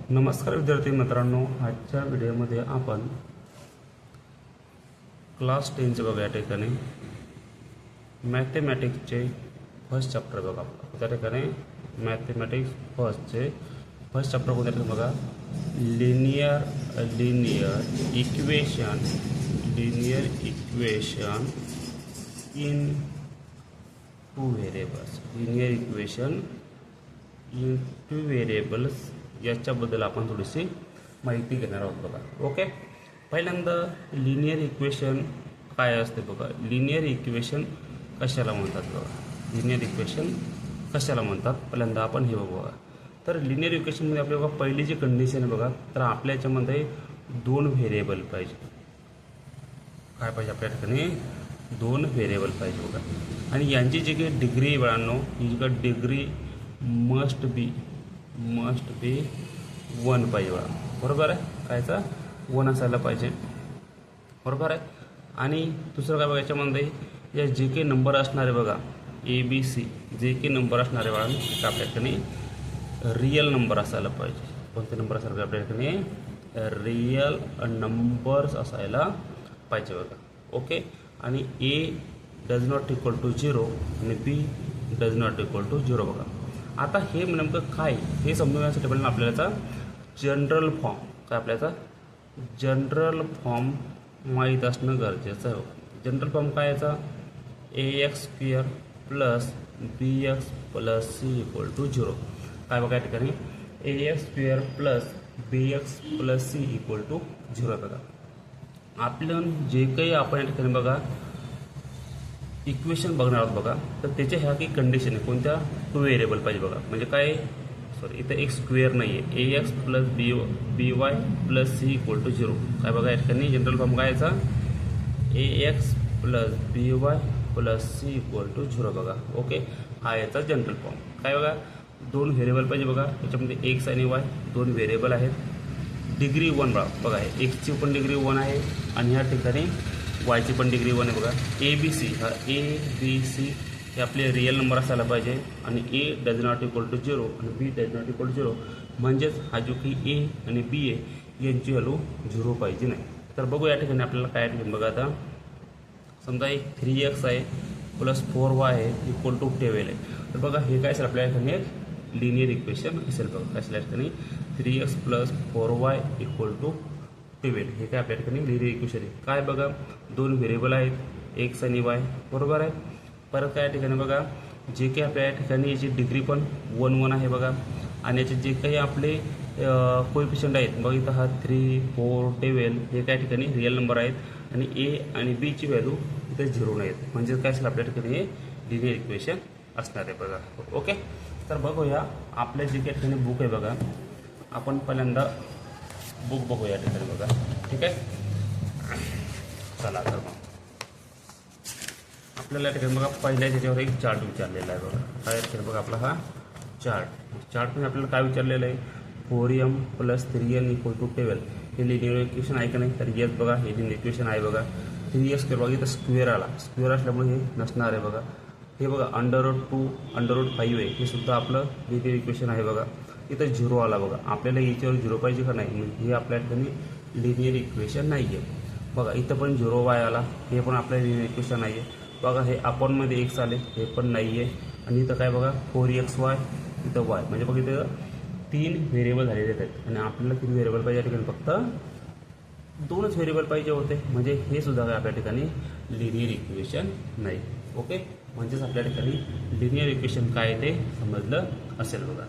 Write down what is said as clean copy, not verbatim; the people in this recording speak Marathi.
नमस्कार विद्यार्थी मित्रांनो, आजच्या व्हिडिओमध्ये आपण क्लास 10चे बघा या ठिकाणी मॅथमॅटिक्सचे फर्स्ट चॅप्टर बघा. त्या ठिकाणी मॅथमॅटिक्स फर्स्ट चॅप्टर कोणत्या बघा, linear equation in two variables याच्याबद्दल आपण थोडीशी माहिती घेणार आहोत बघा. ओके, पहिल्यांदा लिनियर इक्वेशन काय असते बघा. लिनियर इक्वेशन कशाला म्हणतात बघा, पहिल्यांदा आपण हे बघा. तर लिनियर इक्वेशनमध्ये आपल्या बघा पहिली जी कंडिशन आहे बघा, तर आपल्या याच्यामध्ये दोन व्हेरिएबल पाहिजे. काय पाहिजे आपल्या ठिकाणी, दोन व्हेरिएबल पाहिजे बघा. आणि यांची जी काही डिग्री आहे बाळांनो, ही जी काही डिग्री मस्ट बी 1 पाहिजे बघा. बरोबर आहे, कायचा 1 असायला पाहिजे. बरोबर आहे. आणि दुसरं काय बघा, याच्यामध्ये या जे काही नंबर असणार आहे बघा, ABC जे काही नंबर असणार आहे बघा, तर आपल्या ठिकाणी रिअल नंबर असायला पाहिजे. कोणते नंबर असायला आपल्या ठिकाणी, रिअल नंबर्स असायला पाहिजे बघा. ओके. आणि A does not equal to 0 आणि B does not equal to 0 बघा. आता हे नेमकं काय हे समजण्यासाठी पण आपल्याला जनरल फॉर्म, काय आपल्याचा जनरल फॉर्म माहीत असणं गरजेचं आहे. जनरल फॉर्म काय याचा, AX² plus BX plus C equal to 0. काय बघा या ठिकाणी, AX² plus BX plus C equal to 0 बघा. आपलं जे काही आपण या ठिकाणी बघा इक्वेशन बघणार आहोत बघा, तर त्याच्या ह्या काही कंडिशन आहे, कोणत्या, टू व्हेरिएबल पाहिजे बघा. म्हणजे काय, सॉरी इथं एक स्क्वेअर नाही आहे. AX plus BY plus C equal to 0. काय बघा या ठिकाणी जनरल फॉर्म काय याचा, AX plus BY plus C equal to 0 बघा. ओके, हा याचा जनरल फॉर्म. काय बघा, दोन व्हेरिएबल पाहिजे बघा. याच्यामध्ये X आणि Y दोन व्हेरिएबल आहेत. डिग्री 1 बघा, Xची पण डिग्री 1 आहे आणि ह्या ठिकाणी वायची पण डिग्री 1 आहे बघा. ABC हा ABC हे आपले रिअल नंबर असायला पाहिजे. आणि A does not equal to 0 आणि B does not equal to 0. म्हणजेच हा जो की A आणि B आहे यांची व्हॅल्यू 0 पाहिजे नाही. तर बघू या ठिकाणी आपल्याला काय ठिकाणी बघा. आता समजा एक 3x आहे प्लस 4y आहे इक्वल टू 12 आहे. तर बघा हे काय असेल आपल्या ठिकाणी एक लिनियर इक्वेशन असेल बघा. काय असेल या ठिकाणी 3x plus 4y equal to 12. हे काय आपल्या ठिकाणी लिनियर इक्वेशन आहे. काय बघा, दोन व्हेरिएबल आहेत X आणि Y. बरोबर आहे. परत काय ठिकाणी बघा, जे काही आपल्या ठिकाणी याची डिग्री पण 1 आहे बघा. आणि याचे जे काही आपले कोएफिशियंट आहेत बघा, इथं हा 3, 4, 12 हे काय ठिकाणी रिअल नंबर आहेत. आणि A आणि B ची व्हॅल्यू इथे 0 नाहीत. म्हणजे काय असेल आपल्या ठिकाणी हे लिनियर इक्वेशन असणार आहे बघा. ओके, तर बघूया आपल्या जे काही ठिकाणी बुक आहे बघा, आपण पहिल्यांदा बुक बघूया या ठिकाणी बघा. ठीक आहे, चला तर मग आपल्याला या ठिकाणी बघा पहिल्या त्याच्यावर एक चार्ट विचारलेला आहे बघा. काय ठिकाणी बघा आपला हा चार्टमध्ये आपल्याला काय विचारलेलं आहे, 4m plus 3n equal to 12 हे लिनियर इक्वेशन आहे का नाही. तर येस बघा, हे लिनियर इक्वेशन आहे बघा. 3x बघा, इथं स्क्वेअर आला, स्क्वेअर असल्यामुळे हे नसणार आहे बघा. हे बघा √2 √5 आहे, हे सुद्धा आपलं लिनियर इक्वेशन आहे बघा. इथं 0 आला बघा, आपल्याला याच्यावर 0 पाहिजे का नाही, हे आपल्या ठिकाणी लिनियर इक्वेशन नाही आहे बघा. इथं पण 0y आला, हे पण आपल्या लिनियर इक्वेशन नाही आहे बघा. हे अपॉनमध्ये x आले, हे पण नाही आहे. आणि इथं काय बघा 4xy, इथं y, म्हणजे बघा इथं 3 व्हेरिएबल झालेले आहेत. आणि आपल्याला 3 व्हेरिएबल पाहिजे या ठिकाणी, फक्त 2च व्हेरिएबल पाहिजे होते. म्हणजे हे सुद्धा काय आपल्या ठिकाणी लिनियर इक्वेशन नाही. ओके, म्हणजेच आपल्या ठिकाणी लिनियर इक्वेशन काय ते समजलं असेल बघा.